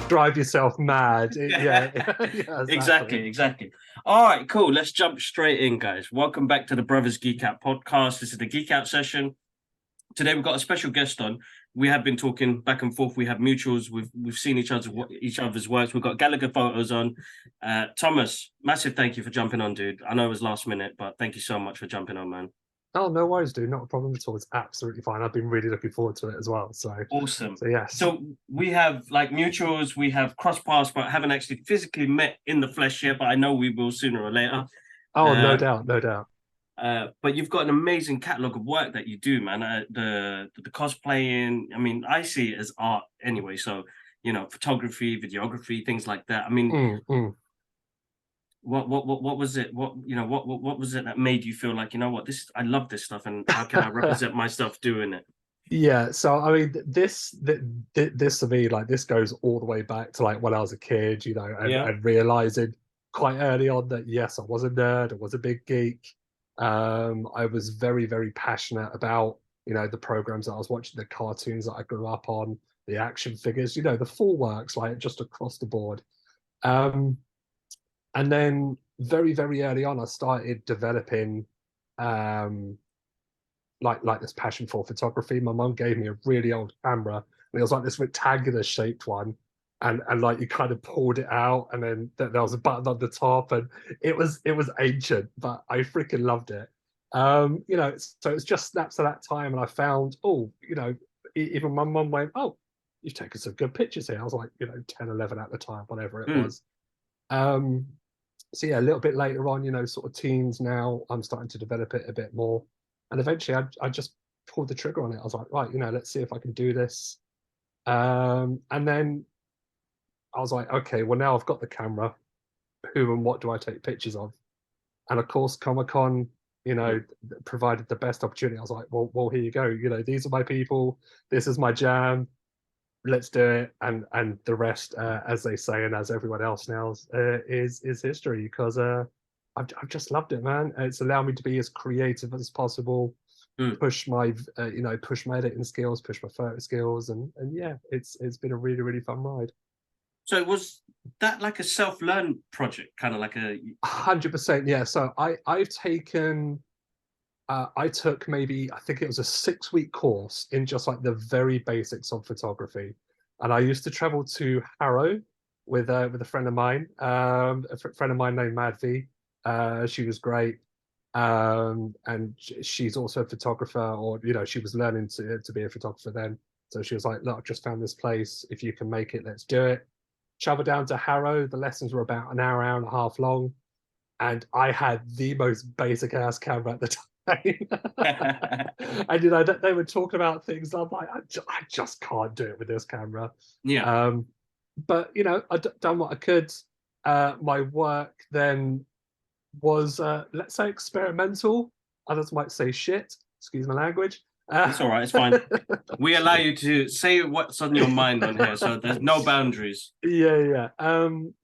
Drive yourself mad. Yeah, Exactly. All right, cool. Let's jump straight in, guys. Welcome back to the Brothers Geek Out podcast. This is the Geek Out Session. Today we've got a special guest on. We have been talking back and forth. We have mutuals. We've seen each other's works. We've got Gallagher photos on. Thomas, massive thank you for jumping on, dude. I know it was last minute, but thank you so much for jumping on, man. Oh, no worries, dude. Not a problem at all. It's absolutely fine. I've been really looking forward to it as well. Awesome. So yes. So we have like mutuals, we have cross paths, but haven't actually physically met in the flesh yet. But I know we will sooner or later. Oh, no doubt. But you've got an amazing catalog of work that you do, man. The cosplaying. I mean, I see it as art anyway. So photography, videography, things like that. I mean, what was it? What was it that made you feel like, I love this stuff, and how can I represent myself doing it? Yeah, so I mean, this to me, like, this goes all the way back to like when I was a kid, and realizing quite early on that yes, I was a nerd, I was a big geek. I was very, very passionate about the programs that I was watching, the cartoons that I grew up on, the action figures, the full works, like just across the board. And then very, very early on, I started developing like this passion for photography. My mum gave me a really old camera, and it was like this rectangular shaped one, and like you kind of pulled it out, and then there was a button on the top, and it was ancient, but I freaking loved it. So it's just snaps of that time, and I found, even my mum went, oh, you've taken some good pictures here. I was like 10, 11 at the time, whatever it was. So yeah, a little bit later on, sort of teens now, I'm starting to develop it a bit more. And eventually I just pulled the trigger on it. I was like, right, let's see if I can do this. And then I was like, okay, well, now I've got the camera. Who and what do I take pictures of? And of course, Comic-Con, provided the best opportunity. I was like, well, here you go. These are my people. This is my jam. Let's do it. And the rest, as they say, and as everyone else now, is history, because I've just loved it, man. It's allowed me to be as creative as possible, push my editing skills, push my photo skills, and yeah, it's been a really, really fun ride. So was that like a self-learn project, kind of like a 100%? Yeah. So I've taken. I took maybe, I think it was a 6-week course in just like the very basics of photography, and I used to travel to Harrow with a friend of mine, friend of mine named Mad V. She was great, and she's also a photographer, or she was learning to be a photographer then. So she was like, look, I've just found this place. If you can make it, let's do it. Travel down to Harrow. The lessons were about an hour and a half long, and I had the most basic ass camera at the time. And they were talking about things. I'm like, I just can't do it with this camera. Yeah. But I'd done what I could. My work then was, let's say, experimental. Others might say shit. Excuse my language. It's all right. It's fine. We allow you to say what's on your mind on here, so there's no boundaries. Yeah.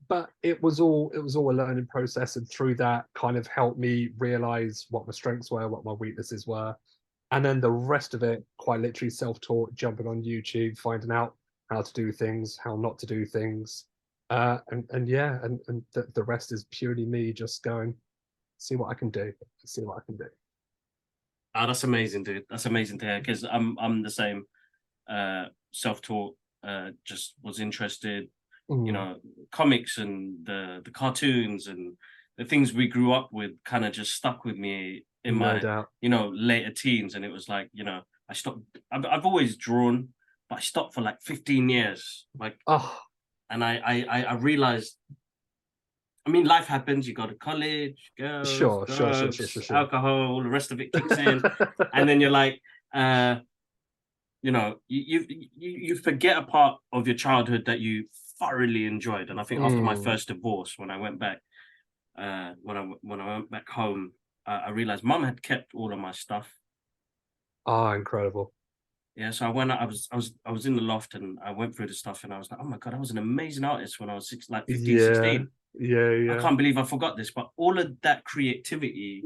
But it was all a learning process, and through that kind of helped me realize what my strengths were, what my weaknesses were, and then the rest of it, quite literally self-taught, jumping on YouTube, finding out how to do things, how not to do things, and the rest is purely me just going, see what I can do. Oh, that's amazing, dude. That's amazing to hear, because I'm the same. Self-taught, just was interested. Comics and the cartoons and the things we grew up with kind of just stuck with me in my later teens. And it was like, I stopped. I've always drawn, but I stopped for like 15 years. And I realized, I mean, life happens. You go to college, girls, sure, drugs, alcohol, all the rest of it kicks in, and then you're like, you forget a part of your childhood that you thoroughly enjoyed. And I think after my first divorce, when I went back, when I went back home, I realized Mum had kept all of my stuff. Oh, incredible. Yeah, so I was in the loft, and I went through the stuff, and I was like, oh my God, I was an amazing artist when I was 15, 16. Yeah, I yeah. can't believe I forgot this, but all of that creativity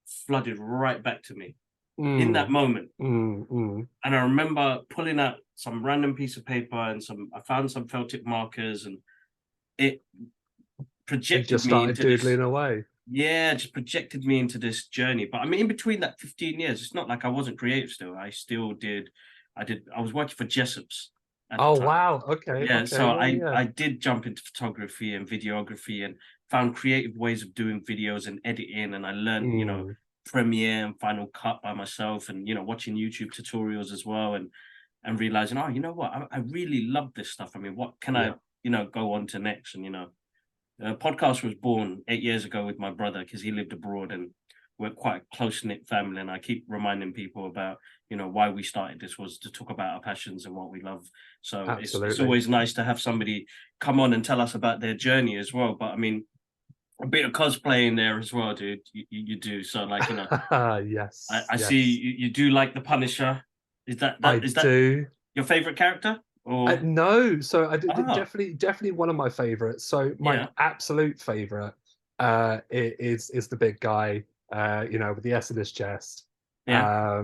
flooded right back to me in that Mm, moment. mm. And I remember pulling out some random piece of paper and I found some felt tip markers, and it And projected just me started into this. doodling away. Yeah, just projected me into this journey. But I mean, in between that 15 years, it's not like I wasn't creative still. I still did. I was working for Jessop's at the Oh, time. wow. Okay, Yeah, okay. so Yeah, I yeah. I did jump into photography and videography and found creative ways of doing videos and editing, and I learned, Mm, Premiere and Final Cut by myself, and watching YouTube tutorials as well, and realizing, oh, you know what, I really love this stuff. I mean, what can I, yeah, go on to next? And podcast was born 8 years ago with my brother because he lived abroad, and we're quite a close knit family. And I keep reminding people about, why we started this was to talk about our passions and what we love. So it's absolutely. always nice to have somebody come on and tell us about their journey as well. But I mean, a bit of cosplay in there as well, dude. You do. So like, Yes, I see yes. you do like the Punisher. Is that I that is that do. your favorite character? Or No, so I did oh definitely one of my favorites. So my yeah, absolute favorite is the big guy, with the S in his chest. yeah.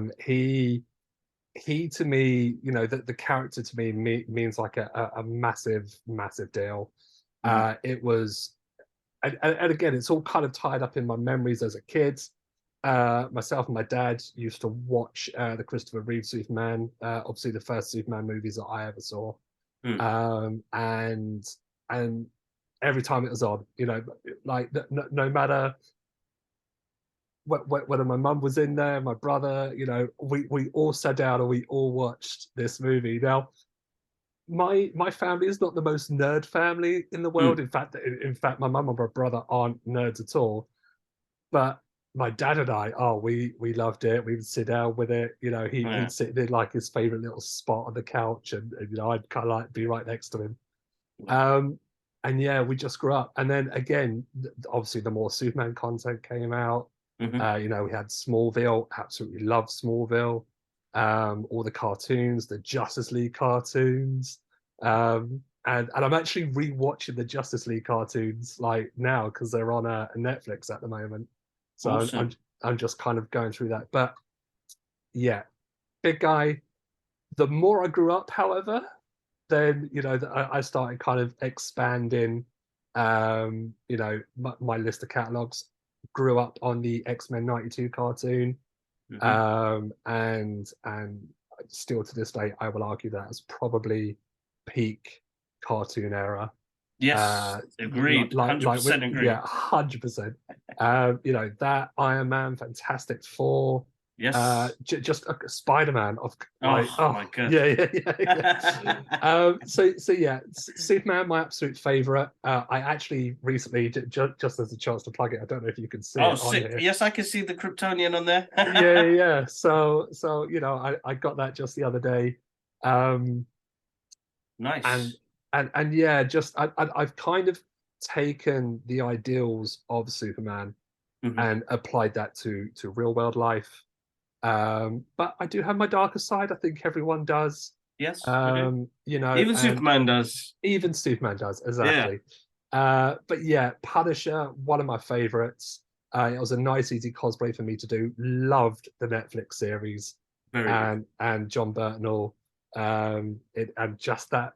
He to me, the character to me means like a massive, massive deal. Mhm. It was, and again, it's all kind of tied up in my memories as a kid. Myself and my dad used to watch the Christopher Reeve Superman, obviously the first Superman movies that I ever saw, Mm. and every time it was on, like no matter whether my mum was in there, my brother, we all sat down and we all watched this movie. Now, my family is not the most nerd family in the world. Mm. In fact, my mum and my brother aren't nerds at all. But my dad and I, oh, we loved it. We would sit down with it. Yeah. He'd sit in like his favorite little spot on the couch, and I'd kind of like be right next to him. Um, and yeah, we just grew up. And then again, obviously, the more Superman content came out. Mhm. We had Smallville. Absolutely loved Smallville. All the cartoons, the Justice League cartoons. And I'm actually rewatching the Justice League cartoons like now because they're on a Netflix at the moment. So Awesome. I'm just kind of going through that. But yeah, big guy. The more I grew up, however, then I started kind of expanding my list of catalogs. Grew up on the X-Men 92 cartoon, Mhm. and still to this day I will argue that is probably peak cartoon era. Yes, agreed. Like with 100% yeah, agree. 100%. That Iron Man, Fantastic Four, Yes. just a Spider-Man of like, Oh oh my god. yeah, yeah, yeah, yeah. So yeah, Superman, my absolute favorite. I actually recently, just as a chance to plug it, I don't know if you can see Oh, it on sick. here. Yes, I can see the Kryptonian on there. Yeah, yeah, yeah. So I got that just the other day. Um, and Nice. and yeah, just I've kind of taken the ideals of Superman Mhm. and applied that to real world life. But I do have my darker side. I think everyone does. Yes, we do. Even And Superman does. even Superman does, Yeah, exactly. But yeah, Punisher, one of my favorites. It was a nice, easy cosplay for me to do. Loved the Netflix series, very good. and John Burtnell. And just that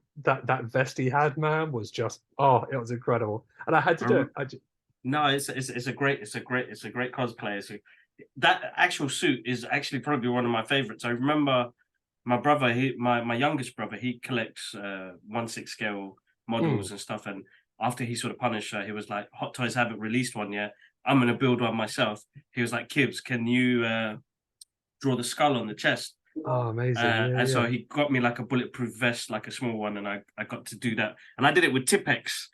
vest he had, man, was just, oh, it was incredible. And I had to do it. Um, no, it's a great cosplay. That actual suit is actually probably one of my favorites. I remember my brother, my youngest brother, he collects 1/6 scale Mm. models and stuff. And after he saw the Punisher, he was like, "Hot Toys haven't released one yet. I'm gonna build one myself." He was like, "Kibbs, can you draw the skull on the chest?" Oh, amazing. Yeah, And so yeah. he got me like a bulletproof vest, like a small one, and I got to do that. And I did it with Tipex.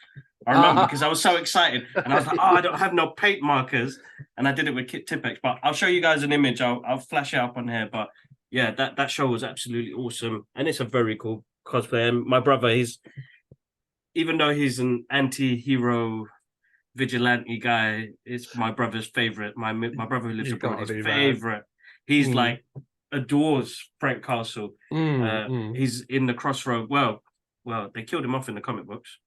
I remember because I was so excited, and I was like, "Oh, I don't have no paint markers," and I did it with Tipex. But I'll show you guys an image. I'll flash it up on here. But yeah, that show was absolutely awesome, and it's a very cool cosplay. And my brother, even though he's an anti-hero vigilante guy, it's my brother's favorite. My brother who lives You abroad, gotta his be, man. favorite. He's Mm, like adores Frank Castle. mm. He's in the Crossroad. Well, they killed him off in the comic books.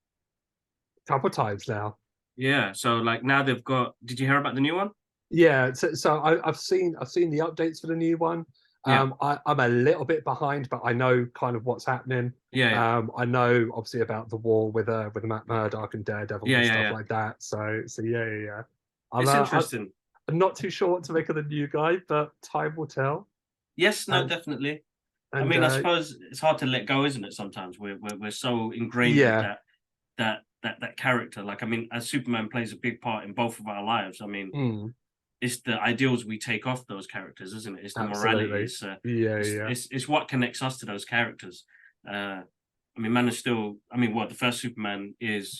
couple times now. Yeah. So like now they've got. Did you hear about the new one? Yeah, so I've seen the updates for the new one. Yeah. I'm a little bit behind, but I know kind of what's happening. Yeah. Yeah. I know obviously about the war with Matt Murdock and Daredevil Yeah. and Yeah. stuff Yeah. like that. So yeah, yeah, yeah. I'm It's uh, I'm interesting. I'm not too sure what to make of the new guy, but time will tell. Yes. No. And Definitely. I and mean, I suppose it's hard to let go, isn't it? Sometimes we're so ingrained with yeah, that character. Like, I mean, as Superman plays a big part in both of our lives. I mean, mm, it's the ideals we take off those characters, isn't it? It's the morality. absolutely. Yeah, yeah. It's what connects us to those characters. I mean, Man of Steel. I mean, what the first Superman is,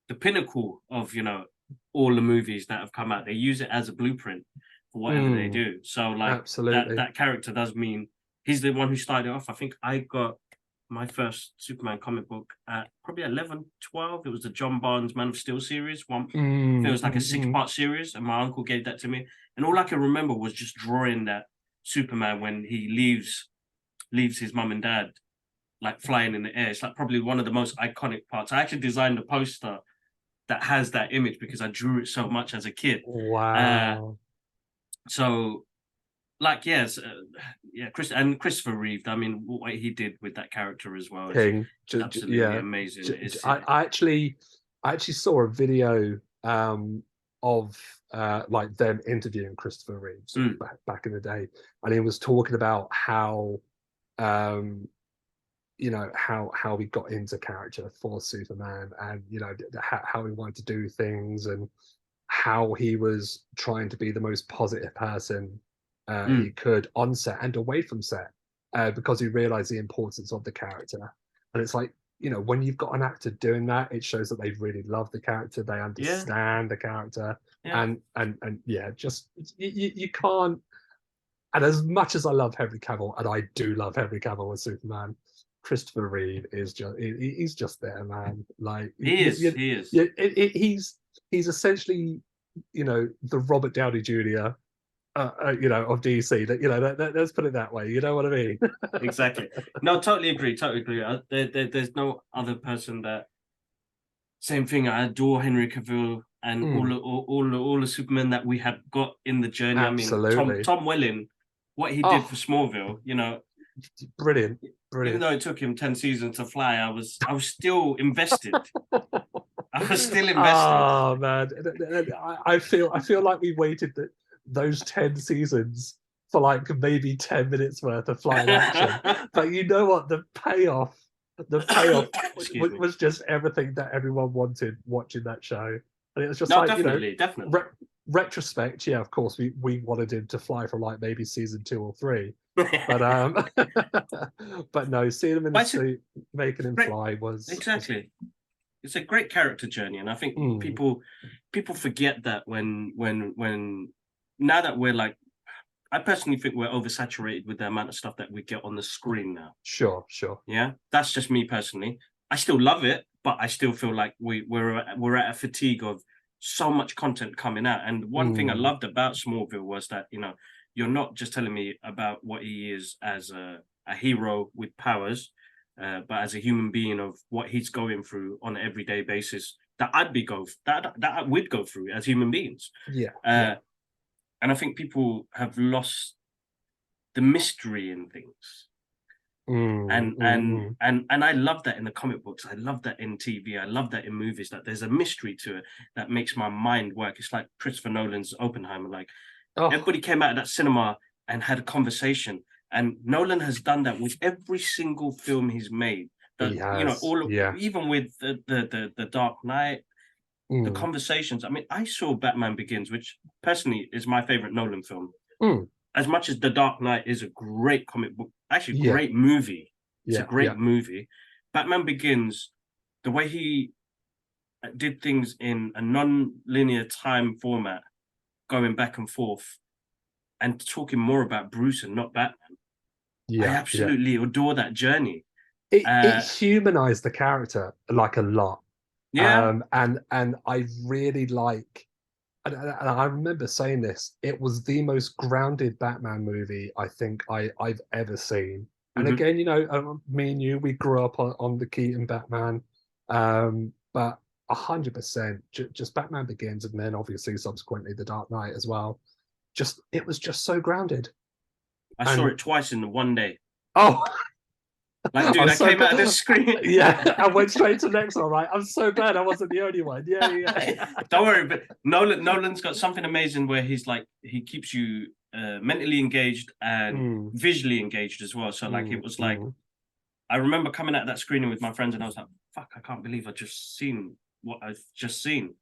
the pinnacle of all the movies that have come out. They use it as a blueprint for whatever they Mm, do. So, like absolutely. that character does mean he's the one who started it off. I think I got my first Superman comic book at probably 11, 12. It was the John Barnes Man of Steel series. I think it was like a six-part series, and my uncle gave that to me. And all I can remember was just drawing that Superman when he leaves his mum and dad, like flying in the air. It's like probably one of the most iconic parts. I actually designed a poster that has that image because I drew it so much as a kid. Uh, Wow. so like yes, yeah, Christopher Reeve. I mean, what he did with that character as well is King. absolutely Yeah. amazing. It's I actually saw a video of like them interviewing Christopher Reeve sort of mm, back in the day, and he was talking about how um how he got into character for Superman, and how he wanted to do things, and how he was trying to be the most positive person he mm, could on set and away from set, because he realized the importance of the character. And it's like, when you've got an actor doing that, it shows that they really love the character, they yeah, understand the character, yeah, and yeah, just you can't. And as much as I love Henry Cavill, and I do love Henry Cavill as Superman, Christopher Reeve is he's just there, man. Like he is, he is he's essentially the Robert Downey Jr. Of DC. Let's put it that way. You know what I mean? exactly. No, totally agree, totally agree. There's no other person that same thing. I adore Henry Cavill and Mm, all the Supermen that we have got in the journey. I mean, Tom absolutely. Tom Welling, what he did for Oh, Smallville, brilliant, even brilliant. though it took him 10 seasons to fly, I was still invested. I was still invested. Oh man, I feel like we waited those 10 seasons for like maybe 10 minutes worth of flying action. But you know what? The payoff Excuse me. was just everything that everyone wanted watching that show, and it was just No, like, definitely, definitely. re- retrospect. Yeah, of course, we wanted him to fly for like maybe season 2 or 3, but but no, seeing him in the But it's a suit, making him great, fly was exactly. It's a great character journey, and I think mm, people forget that when now that we're like, I personally think we're oversaturated with the amount of stuff that we get on the screen now. sure, sure. Yeah, that's just me personally. I still love it, but I still feel like we're at a fatigue of so much content coming out. And one thing I Mm, loved about Smallville was that you're not just telling me about what he is as a hero with powers, but as a human being of what he's going through on an everyday basis that I would go through as human beings. yeah, yeah. Uh, and I think people have lost the mystery in things. Mm, And mm, and mm. and and I love that in the comic books. I love that in TV. I love that in movies. That there's a mystery to it that makes my mind work. It's like Christopher Nolan's Oppenheimer. Like Oh, everybody came out of that cinema and had a conversation. And Nolan has done that with every single film he's made. he That has. Yeah. even with the Dark Knight, the Mm, conversations. I mean, I saw Batman Begins, which personally is my favorite Nolan film. mm. As much as The Dark Knight is a great comic book, actually Yeah, great movie. It's a yeah, great yeah. movie. Batman Begins, the way he did things in a non-linear time format, going back and forth, and talking more about Bruce and not Batman. I Yeah, yeah. absolutely adore that journey. It Uh, humanized the character like a lot. yeah. And I really like, and I remember saying this, it was the most grounded Batman movie I think I've ever seen. And Mhm. again, me and you, we grew up on the Keaton Batman. but 100% just Batman Begins, and then obviously subsequently The Dark Knight as well. Just it was just so grounded. I saw it twice in one day. Oh, like, dude, I so came out of the screen. Yeah, I went straight to the next one, right? I'm so glad I wasn't the only one. Yeah. Don't worry, but Nolan's got something amazing where he keeps you mentally engaged and visually engaged as well. So like it was like I remember coming out of that screening with my friends and I was like, fuck, I can't believe I just seen what I've just seen.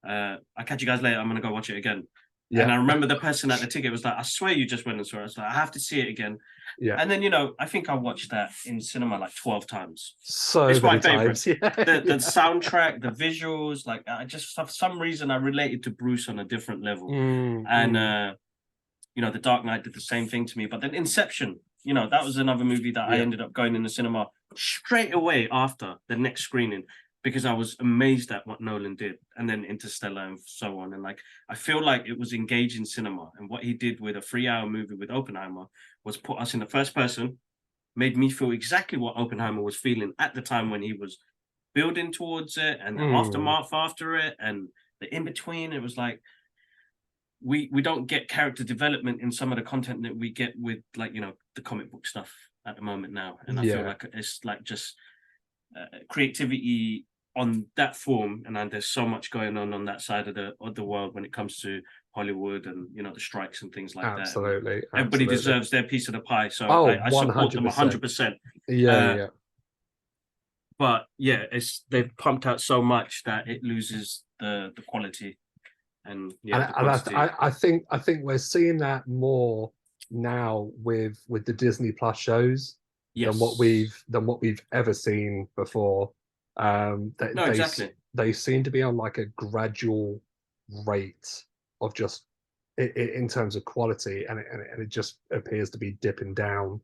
I'll catch you guys later. I'm gonna go watch it again. Yeah. And I remember the person at the ticket was like, I swear you just went and saw it. I was like, I have to see it again. Yeah. And then, I think I watched that in cinema like 12 times. So it's my favorite. Yeah. The soundtrack, the visuals, like I just, for some reason, I related to Bruce on a different level. And, The Dark Knight did the same thing to me. But then Inception, that was another movie that I ended up going in the cinema straight away after the next screening, because I was amazed at what Nolan did, and then Interstellar and so on. And like, I feel like it was engaging cinema, and what he did with a 3-hour movie with Oppenheimer was put us in the first person, made me feel exactly what Oppenheimer was feeling at the time when he was building towards it, and the aftermath after it, and the in-between. It was like, we don't get character development in some of the content that we get with, like, the comic book stuff at the moment now. And I feel like it's like just creativity on that form, and then there's so much going on that side of the world when it comes to Hollywood and the strikes and things like that. Absolutely. Everybody deserves their piece of the pie, so I 100%. support them 100%. Yeah. But yeah, they've pumped out so much that it loses the quality. And I think we're seeing that more now with the Disney Plus shows than what we've ever seen before. Exactly. They seem to be on like a gradual rate of just in terms of quality, and it just appears to be dipping down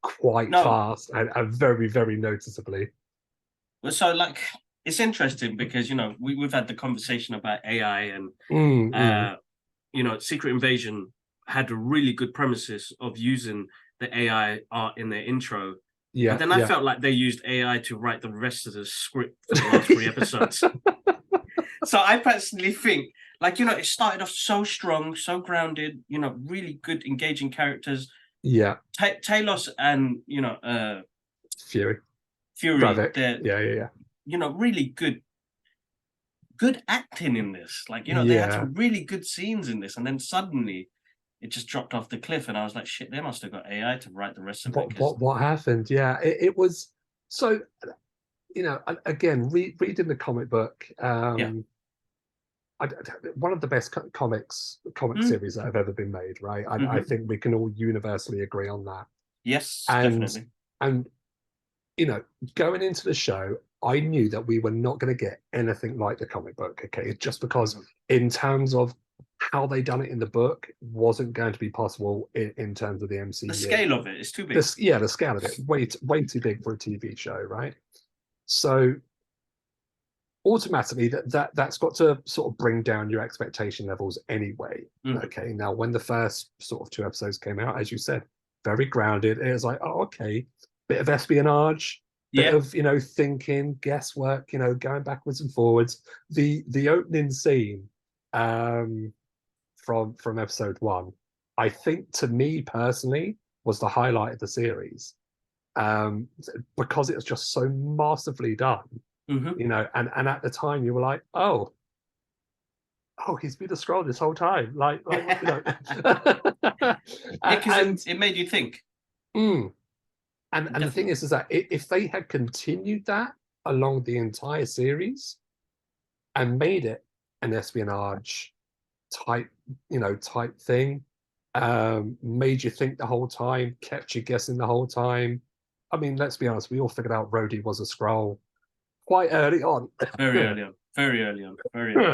quite fast and very, very noticeably. So like, it's interesting because we've had the conversation about AI, and Secret Invasion had a really good premises of using the AI art in their intro. Yeah. But then I felt like they used AI to write the rest of the script for the last 3 episodes. So I personally think, like, it started off so strong, so grounded, really good, engaging characters. Yeah. Talos and Fury. Yeah. Really good acting in this. Like, they had some really good scenes in this, and then suddenly it just dropped off the cliff, and I was like, shit, they must have got AI to write the rest of it. What happened? Yeah, it was so. Again, reading the comic book. One of the best comic series that have ever been made, right? I think we can all universally agree on that. Yes, definitely. And going into the show, I knew that we were not going to get anything like the comic book, okay? Just because in terms of how they done it in the book wasn't going to be possible in terms of the MCU. The scale of it is too big. The scale of it, way too big for a TV show, right? So automatically that's got to sort of bring down your expectation levels anyway. Okay, now when the first sort of 2 episodes came out, as you said, very grounded. It was like, oh, okay, bit of espionage, bit of thinking, guesswork, going backwards and forwards. The opening scene from episode 1, I think, to me personally, was the highlight of the series, because it was just so masterfully done. And at the time you were like, oh, he's been a Skrull this whole time, and it made you think. And the thing is that if they had continued that along the entire series and made it an espionage type thing, made you think the whole time, kept you guessing the whole time. I mean, let's be honest, we all figured out Rhodey was a Skrull quite early on. Very early on.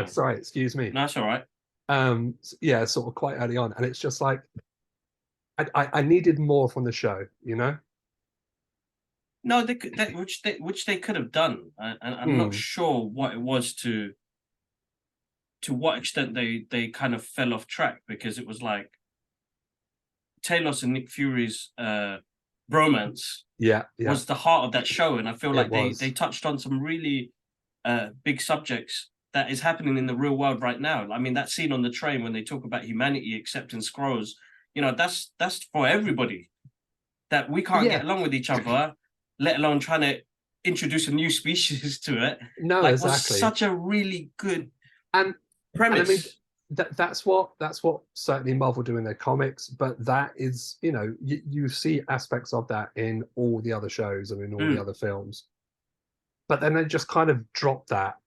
Sorry, excuse me. No, that's all right. Sort of quite early on, and it's just like I needed more from the show, No, which they could have done, and I'm not sure what it was to what extent they kind of fell off track, because it was like Talos and Nick Fury's bromance was the heart of that show, and I feel like they touched on some really big subjects that is happening in the real world right now. I mean, that scene on the train when they talk about humanity accepting Skrulls, that's for everybody. That we can't Yeah. get along with each other, let alone trying to introduce a new species to it. No, Like, was exactly. such a really good And premise. I mean, that's what certainly Marvel do in their comics, but that is, you see aspects of that in all the other shows and in all the other films. But then they just kind of drop that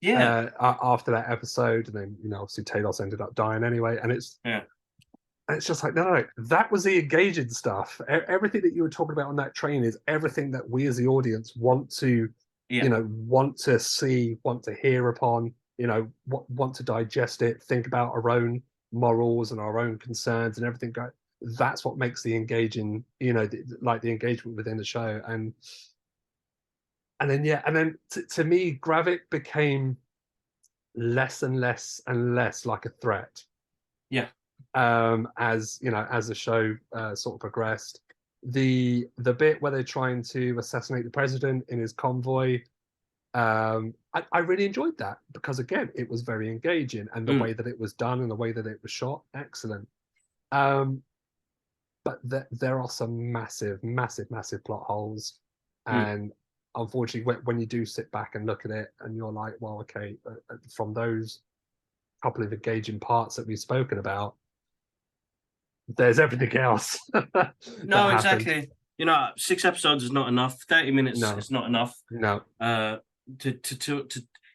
after that episode, and then obviously Talos ended up dying anyway, and it's just like no, that was the engaging stuff. Everything that you were talking about on that train is everything that we as the audience want to, want to see, want to hear upon, want to digest it, think about our own morals and our own concerns and everything. That's what makes the engaging, like the engagement within the show. And then to me, Gravik became less and less and less like a threat. Yeah. As the show sort of progressed, the bit where they're trying to assassinate the president in his convoy, I really enjoyed that because again, it was very engaging, and the way that it was done and the way that it was shot, excellent. But there are some massive plot holes, and unfortunately, when you do sit back and look at it, and you're like, well, okay, from those couple of engaging parts that we've spoken about, there's everything else. No, exactly. 6 episodes is not enough. 30 minutes is not enough. No. To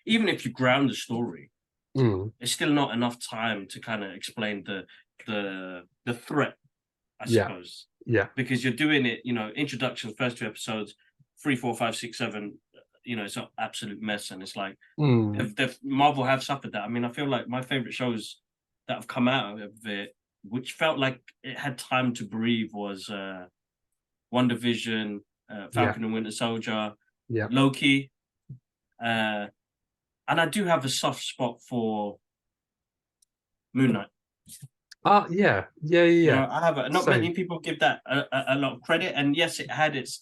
even if you ground the story, it's still not enough time to kind of explain the threat, I suppose. Yeah. Because you're doing it, introduction, first 2 episodes, 3, 4, 5, 6, 7. It's an absolute mess, and it's like Marvel have suffered that. I mean, I feel like my favorite shows that have come out of it, which felt like it had time to breathe, was WandaVision, Falcon and Winter Soldier, Loki, and I do have a soft spot for Moon Knight. Yeah. I have not many people give that a lot of credit, and yes, it had its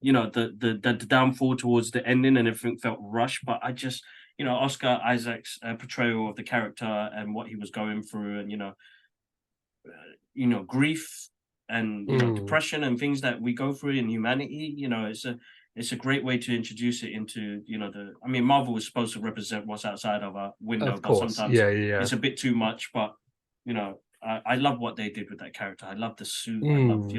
the downfall towards the ending, and everything felt rushed. But I just Oscar Isaac's portrayal of the character and what he was going through, and grief and depression and things that we go through in humanity. It's a great way to introduce it into I mean, Marvel is supposed to represent what's outside of our window, but sometimes it's a bit too much. But I love what they did with that character. I love the suit. I love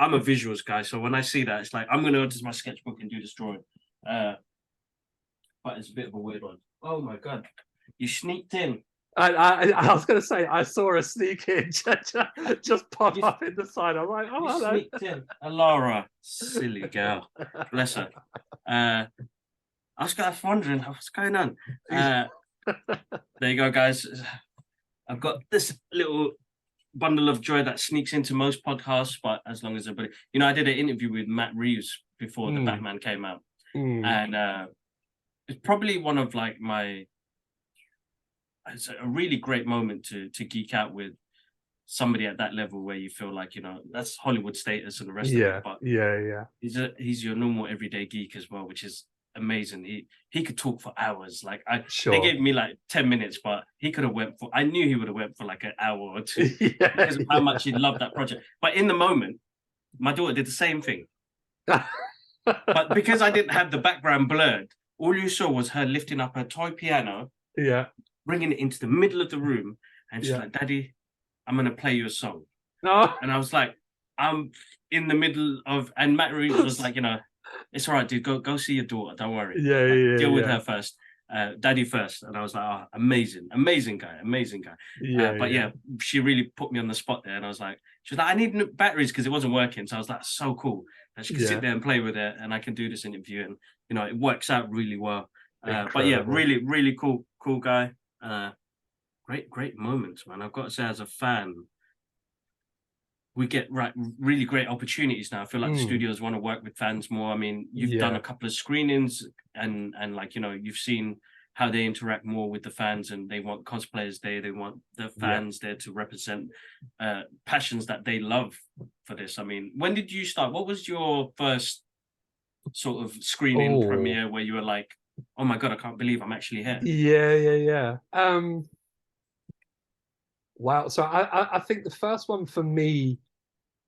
I'm a visuals guy, so when I see that, it's like I'm going to go to my sketchbook and do this drawing. But it's a bit of a weird one. Oh my god, you sneaked in. I was going to say, I saw a sneak in just pop up in the side. I'm like, oh, hello. Sneaked in. Laura, silly girl, bless her. I was wondering what's going on. There you go, guys. I've got this little bundle of joy that sneaks into most podcasts, but as long as everybody, I did an interview with Matt Reeves before the Batman came out, and it's probably one of it's a really great moment to geek out with somebody at that level, where you feel like that's Hollywood status and the rest of it. But he's your normal everyday geek as well, which is amazing. He could talk for hours. Like they gave me like 10 minutes, but he could have I knew he would have went for like an hour or two because of how much he loved that project. But in the moment, my daughter did the same thing. But because I didn't have the background blurred, all you saw was her lifting up her toy piano, bringing it into the middle of the room, and she's like, "Daddy, I'm gonna play you a song." And I was like, I'm in the middle of, and Matt Reeves was like, it's all right, dude. Go see your daughter. Don't worry. Deal with her first. Daddy first. And I was like, oh, amazing guy. But she really put me on the spot there. And I was like, she was like, I need batteries because it wasn't working. So I was like, so cool that she could sit there and play with it, and I can do this interview, and it works out really well. But yeah, really, really cool guy. Great moments, man. I've got to say, as a fan, we get really great opportunities now. I feel like the studios want to work with fans more. I mean, you've done a couple of screenings, and you've seen how they interact more with the fans, and they want cosplayers there. They want the fans there to represent passions that they love for this. I mean, when did you start? What was your first sort of screening premiere where you were like, oh my God, I can't believe I'm actually here. Yeah. Wow. So I think the first one for me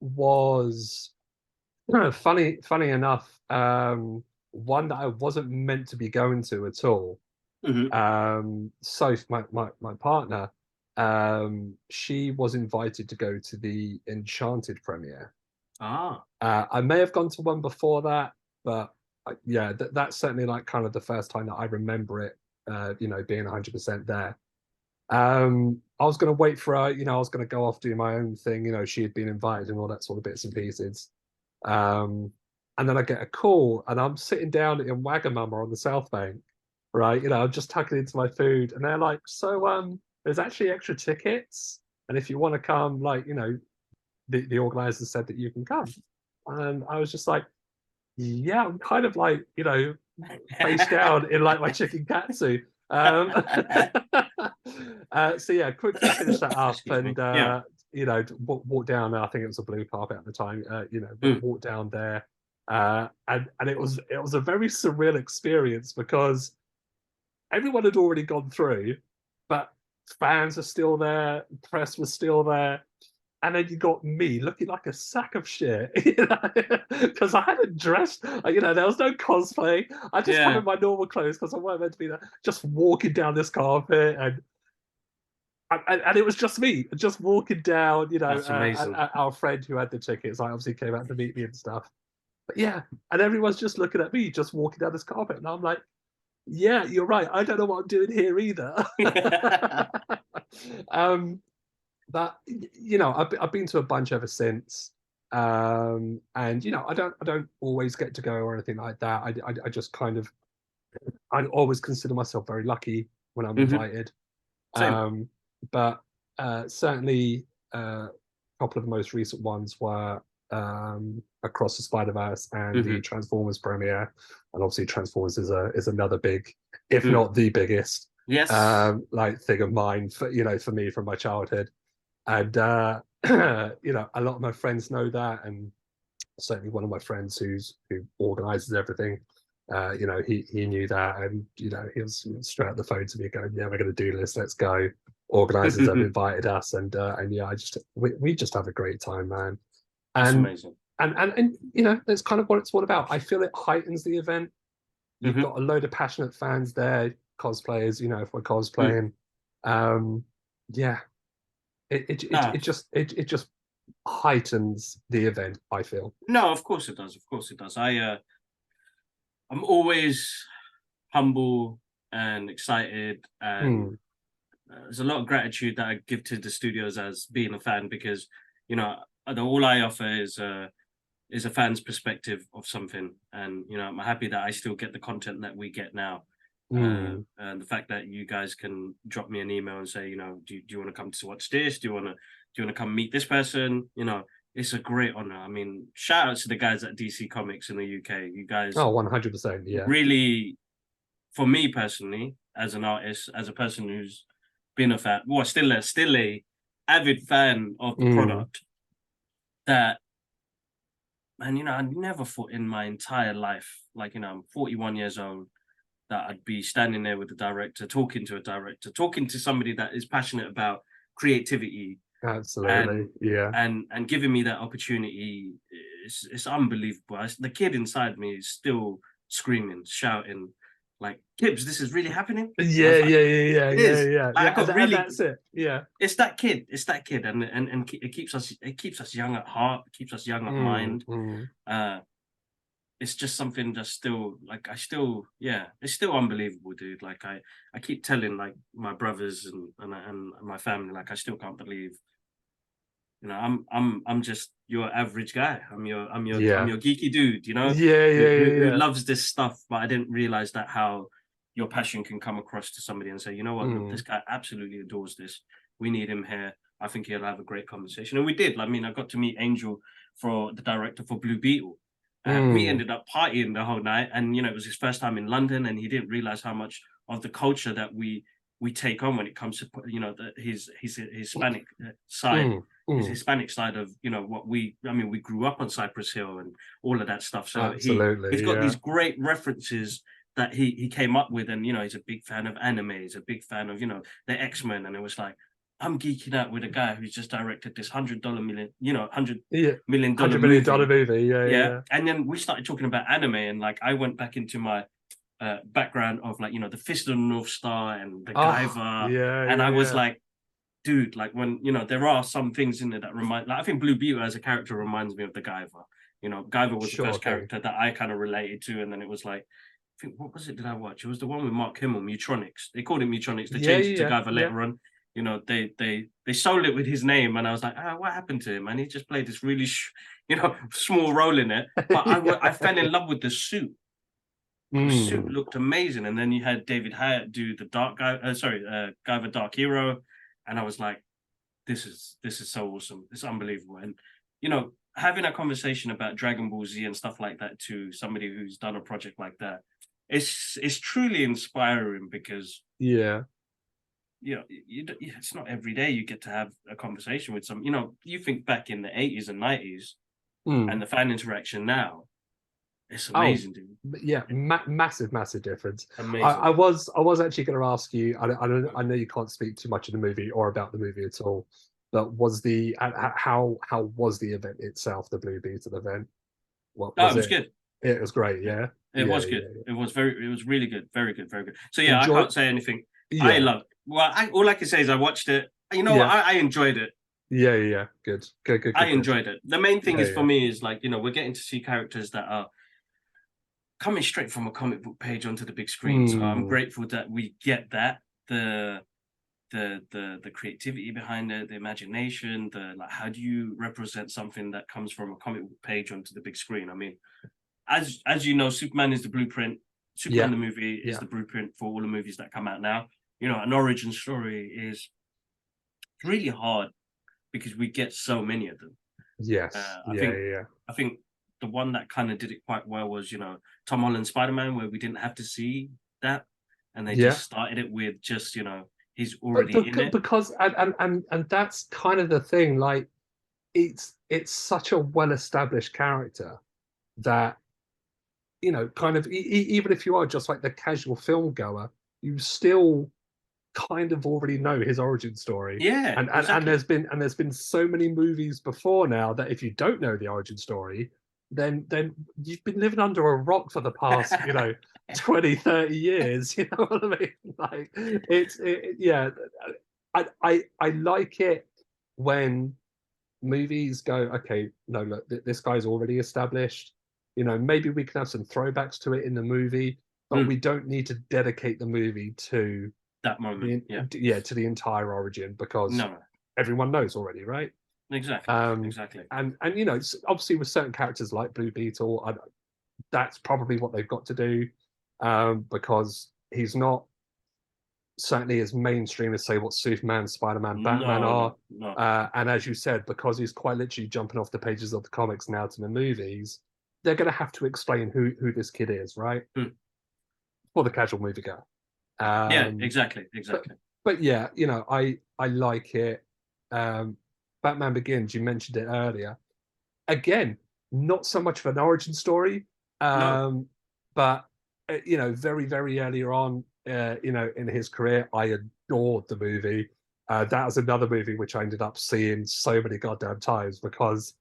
was funny enough, one that I wasn't meant to be going to at all. Hmm. Soph, my partner, she was invited to go to the Enchanted premiere. Ah. I may have gone to one before that, but yeah, that's certainly like kind of the first time that I remember it, being 100% there. I was going to wait for her, I was going to go off do my own thing. She had been invited and all that sort of bits and pieces. Um, and then I get a call, and I'm sitting down in Wagamama on the South Bank, right? I'm just tucking into my food, and they're like, "So, there's actually extra tickets, and if you want to come, like, the organizer said that you can come." And I was just like, "Yeah, I'm kind of like, face down in like my chicken katsu." Um, so yeah, quickly finished that up, Excuse me. and Yeah. walk down. I think it was a blue carpet at the time. Mm. Walk down there, and it was a very surreal experience because everyone had already gone through, but fans are still there, press was still there, and then you got me looking like a sack of shit, because I hadn't dressed, there was no cosplay. I just come Yeah. in my normal clothes because I wasn't meant to be there, just walking down this carpet, and it was just me, just walking down, That's amazing. our friend who had the tickets, I obviously came out to meet me and stuff. But yeah, and everyone's just looking at me, just walking down this carpet, and I'm like, yeah, you're right. I don't know what I'm doing here either. um, but I've been to a bunch ever since, and I don't always get to go or anything like that. I just kind of I always consider myself very lucky when I'm Hmm. invited. Same. Um, but certainly a couple of the most recent ones were Across the Spider-Verse and the Hmm. Transformers premiere, and obviously Transformers is another big, if Mm. not the biggest, Yes. like thing of mine for me from my childhood. And a lot of my friends know that, and certainly one of my friends who organizes everything, he knew that, and he was straight at the phone to me going, "Yeah, we're going to do this. Let's go." Organizers have invited us, and yeah, we just have a great time, man. That's And amazing. that's kind of what it's all about. I feel it heightens the event. You've Hmm. got a load of passionate fans there, cosplayers. If we're Mm. cosplaying, um, yeah, No, it just heightens the event, I feel. no, of course it does. Of course it does. I'm always humble and excited, and Mm, there's a lot of gratitude that I give to the studios as being a fan, because you know all I offer is a fan's perspective of something, and I'm happy that I still get the content that we get now. mm, And the fact that you guys can drop me an email and say, do you want to come to watch this? Do you want to come meet this person? It's a great honor. I mean, shout out to the guys at DC Comics in the UK. You guys oh, 100%, yeah. really, for me personally, as an artist, as a person who's been a fan, well, still a avid fan of the Mm, product, that, and I never thought in my entire life, like, I'm 41 years old, that I'd be standing there with the director, talking to a director, talking to somebody that is passionate about creativity, absolutely, and yeah. and giving me that opportunity. It's unbelievable. The kid inside me is still screaming, shouting, like, "Gibbs, this is really happening." And I Yeah, was like, yeah, yeah, yeah, "It yeah, is." yeah, Like, I yeah. And, got and really. that's it. Yeah. It's that kid. It's that kid, and it keeps us young at heart. It keeps us young at Mm, mind. mm. Uh, it's just something that's still, like, yeah, it's still unbelievable, dude. Like, I keep telling, like, my brothers and my family, like, I still can't believe, I'm just your average guy. I'm your Yeah. geeky dude, Yeah, who, yeah, who, yeah, who yeah. loves this stuff. But I didn't realize that how your passion can come across to somebody and say, you know what, look, Mm, this guy absolutely adores this. We need him here. I think he'll have a great conversation. And we did. I mean, I got to meet Angel, for the director for Blue Beetle. We mm. ended up partying the whole night, and it was his first time in London, and he didn't realize how much of the culture that we take on when it comes to his Hispanic side, Mm, his mm, Hispanic side of what we grew up on Cypress Hill and all of that stuff. So he's absolutely, got yeah. these great references that he came up with, and he's a big fan of anime, he's a big fan of the X-Men, and it was like, I'm geeking out with a guy who's just directed this Yeah. $100 million $100 million movie. movie. Yeah, yeah, Yeah, yeah. and then we started talking about anime, and like I went back into my background of like the Fist of the North Star and the Oh, Guyver, yeah, and I yeah, was yeah. like, dude, like when there are some things in there that remind, like I think Blue Beetle as a character reminds me of the Guyver. Guyver was the Sure first thing. character that I kind of related to, and then it was like, I think, what was it did I watch? It was the one with Mark Hamill, Mutronics. They called it Mutronics. They Yeah, changed it to yeah, Guyver yeah, later on. They sold it with his name, and I was like, what happened to him? And he just played this really small role in it. But yeah. I fell in love with the suit. The suit Mm. looked amazing, and then you had David Hyatt do the Dark Guy, Guyver Dark Hero, and I was like, this is so awesome. It's unbelievable. And having a conversation about Dragon Ball Z and stuff like that to somebody who's done a project like that, it's truly inspiring, because Yeah. it's not every day you get to have a conversation with some. You think back in the 80s and 90s, and Mm. the fan interaction now, it's Oh, amazing, dude. yeah, massive, massive difference. Amazing. I was actually going to ask you. I know you can't speak too much of the movie or about the movie at all, but was the how was the event itself, the Blue Beetle event? What Oh, was it was it? good. It was great. Yeah, Yeah, it yeah, was good. yeah. It was really good. Very good. Very good. Very good. So yeah, I Enjoy. can't say anything. I Yeah, love it. Well, all I can say is I watched it. You know what? yeah, I enjoyed it. yeah, yeah. Yeah. Good, good, good, I good, good. enjoyed it. The main thing Yeah, is for yeah. me is like, we're getting to see characters that are coming straight from a comic book page onto the big screen. So I'm Mm. grateful that we get that. The creativity behind it, the imagination, the like, how do you represent something that comes from a comic book page onto the big screen? I mean, as you know, Superman is the blueprint. Superman Yeah, the movie is yeah. the blueprint for all the movies that come out now. An origin story is really hard because we get so many of them. Yes. I Yeah, think yeah, I think the one that kind of did it quite well was Tom Holland Spider-Man, where we didn't have to see that, and they yeah. just started it with just he's But already in it. because and that's kind of the thing. Like it's such a well-established character that kind of even if you are just like the casual film goer, you still kind of already know his origin story. Yeah, And exactly. there's been so many movies before now that if you don't know the origin story, then you've been living under a rock for the past 20, 30 years. You know what I mean? Like yeah. I like it when movies go, okay, no, look, this guy's already established. Maybe we can have some throwbacks to it in the movie, but Mm, we don't need to dedicate the movie to that moment. Yeah. to the entire origin, because No. everyone knows already, right? Exactly. Um, Exactly. and obviously with certain characters like Blue Beetle, that's probably what they've got to do, because he's not certainly as mainstream as say what Superman, Spider-Man, Batman No. are. No. No. And as you said, because he's quite literally jumping off the pages of the comics now to the movies, they're going to have to explain who this kid is, right? Mm. For the casual moviegoer. Yeah. Um, Exactly. but Exactly. but yeah, I like it. Um, Batman Begins, you mentioned it earlier. Again, not so much of an origin story, No. but very very earlier on, in his career, I adored the movie. That was another movie which I ended up seeing so many goddamn times because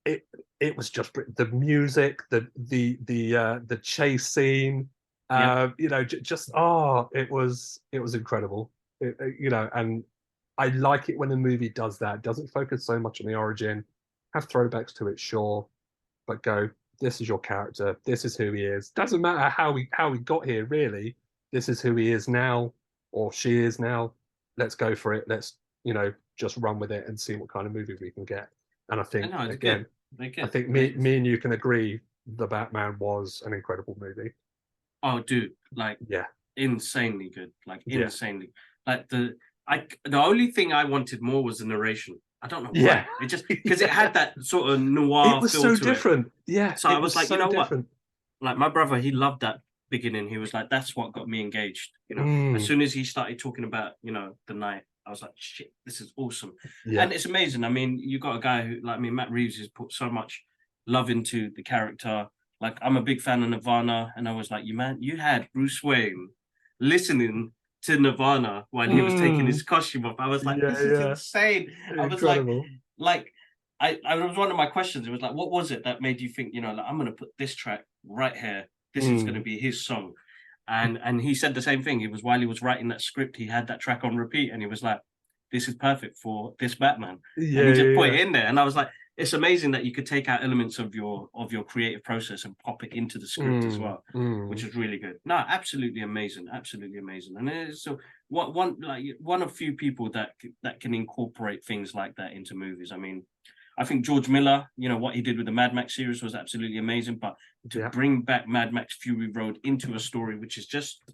it it was just the music, the chase scene, Yeah. just it was incredible. And I like it when a movie does that. Doesn't focus so much on the origin, have throwbacks to it, sure, but go, this is your character, this is who he is. Doesn't matter how he got here, really. This is who he is now, or she is now. Let's go for it. Let's just run with it and see what kind of movie we can get. And I I think know it's again, good. They're I good. think me and you can agree the Batman was an incredible movie. Oh, dude, like Yeah, insanely good. Like yeah, insanely. Like the only thing I wanted more was the narration. I don't know yeah, why. It just because it yeah. had that sort of It noir was feel so to it. different. Yeah, So I it was was like, you so know what? different. Like my brother, he loved that beginning. He was like, that's what got me engaged. As Mm, soon as he started talking about, the night, I was like, shit, this is awesome. yeah, And it's amazing. I mean, you got a guy who, like, Matt Reeves has put so much love into the character. Like, I'm a big fan of Nirvana, and I was like, you had Bruce Wayne listening to Nirvana while he was taking his costume off. I was like, Yeah, this is yeah. insane. I was Incredible. like, I was one of my questions. It was like, what was it that made you think, like, I'm gonna put this track right here. This is gonna be his song. And he said the same thing. It was while he was writing that script, he had that track on repeat, and he was like, this is perfect for this Batman. And Yeah, he just yeah, put yeah. it in there. And I was like, it's amazing that you could take out elements of your creative process and pop it into the script as well, which is really good. No, absolutely amazing, absolutely amazing. And it's so one of few people that can incorporate things like that into movies. I mean, I think George Miller, what he did with the Mad Max series was absolutely amazing. But to Yeah. bring back Mad Max Fury Road into a story which is just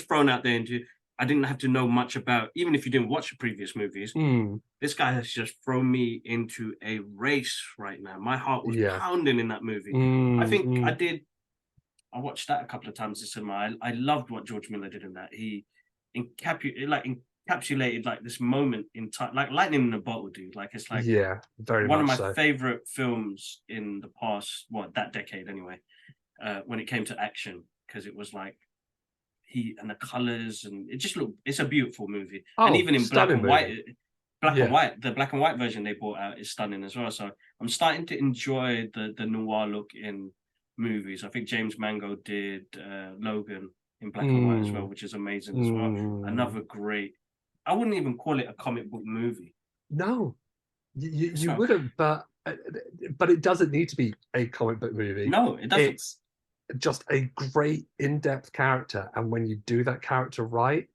thrown out there into, I didn't have to know much about, even if you didn't watch the previous movies. This guy has just thrown me into a race right now. My heart was Yeah. pounding in that movie. I think I watched that a couple of times in cinema. I loved what George Miller did in that. He encapsulated like this moment in time, like lightning in a bottle, dude. Like, it's like Yeah, very one of much my so. favorite films in the past, that decade anyway, when it came to action, because it was like and the colors, and it's a beautiful movie. And Oh, even in black stunning and movie. white, Yeah. the black and white version they brought out is stunning as well. So I'm starting to enjoy the noir look in movies. I think James Mango did Logan in black and white as well, which is amazing as well. Another great, I wouldn't even call it a comic book movie. No, you not. wouldn't, but it doesn't need to be a comic book movie. No, it doesn't. It's just a great in-depth character, and when you do that character right,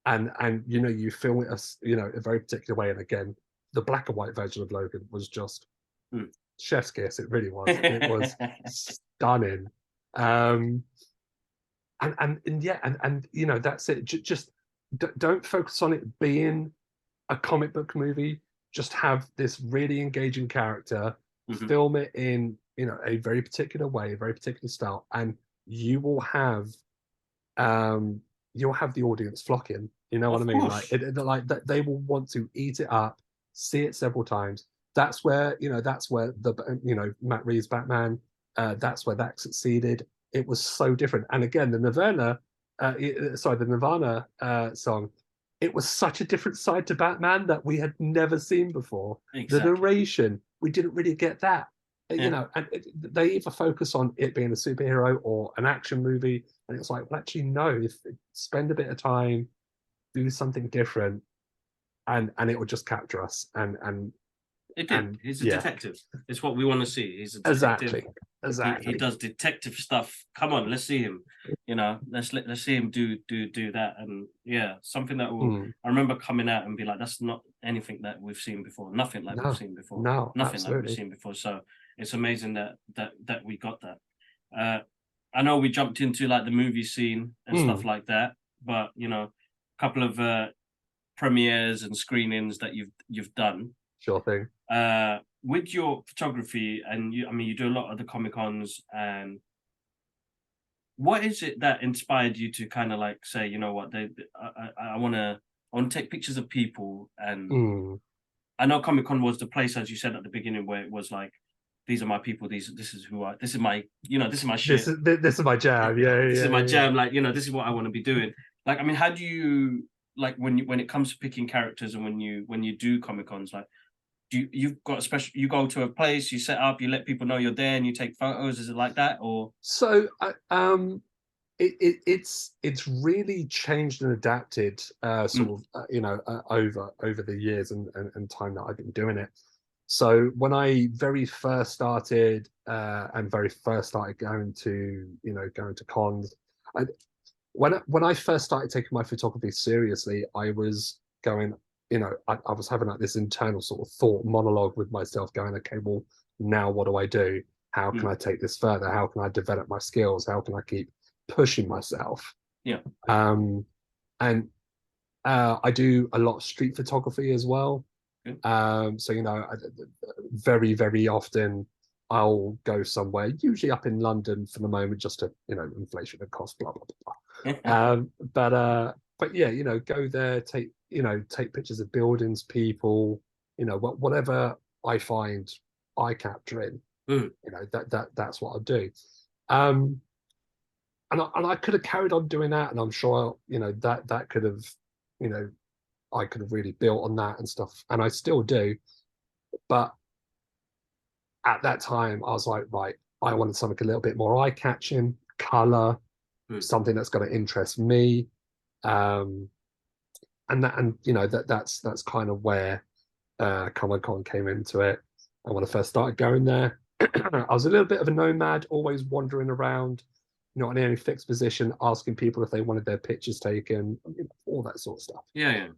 and you film it as a very particular way, and again, the black and white version of Logan was just chef's kiss. It really was. It was stunning. And yeah, and that's it. Just don't focus on it being a comic book movie. Just have this really engaging character, film it in a very particular way, a very particular style, and you will have the audience flocking. You know what I mean? Like that, they will want to eat it up, see it several times. That's where the Matt Reeves Batman. That's where that succeeded. It was so different. And again, the Nirvana song. It was such a different side to Batman that we had never seen before. Exactly. The narration, we didn't really get that. And they either focus on it being a superhero or an action movie, and it's like, well, actually, no. If spend a bit of time, do something different, and it will just capture us. And it did. He's a detective. It's what we want to see. He's a detective. Exactly. He does detective stuff. Come on, let's see him. Let's see him do that. And yeah, something that I remember coming out and be like, that's not anything that we've seen before. Nothing like we've seen before. No, nothing absolutely. like we've seen before. So it's amazing that we got that. I know we jumped into like the movie scene and stuff like that, but a couple of premieres and screenings that you've done. Sure thing. With your photography, and you do a lot of the Comic Cons, and what is it that inspired you to kind of like say, you know what, I want to take pictures of people? And I know Comic Con was the place, as you said at the beginning, where it was like, these are my people, this is this is my shit. This is my jam. This is my jam. Like, this is what I want to be doing. Like, I mean, how do you, like, when it comes to picking characters, and when you do Comic Cons, like, you've got a special, you go to a place, you set up, you let people know you're there, and you take photos? Is it like that? Or so it's really changed and adapted over the years and time that I've been doing it. So when I very first started going to cons, when I first started taking my photography seriously, I was going, I was having like this internal sort of thought monologue with myself, going, okay, well, now what do I do? How can I take this further? How can I develop my skills? How can I keep pushing myself? Yeah. And I do a lot of street photography as well. So very, very often I'll go somewhere, usually up in London for the moment, just to inflation and cost, blah blah blah. But yeah, go there, take pictures of buildings, people, whatever I find eye capturing, that's what I do. Um, and I could have carried on doing that, and I'm sure that could have, you know, I could have really built on that and stuff, and I still do. But at that time, I was like, right, I wanted something a little bit more eye-catching, color, something that's going to interest me, um, and that's kind of where Comic Con came into it. And when I first started going there, I was a little bit of a nomad, always wandering around, not in any fixed position, asking people if they wanted their pictures taken, all that sort of stuff. Yeah.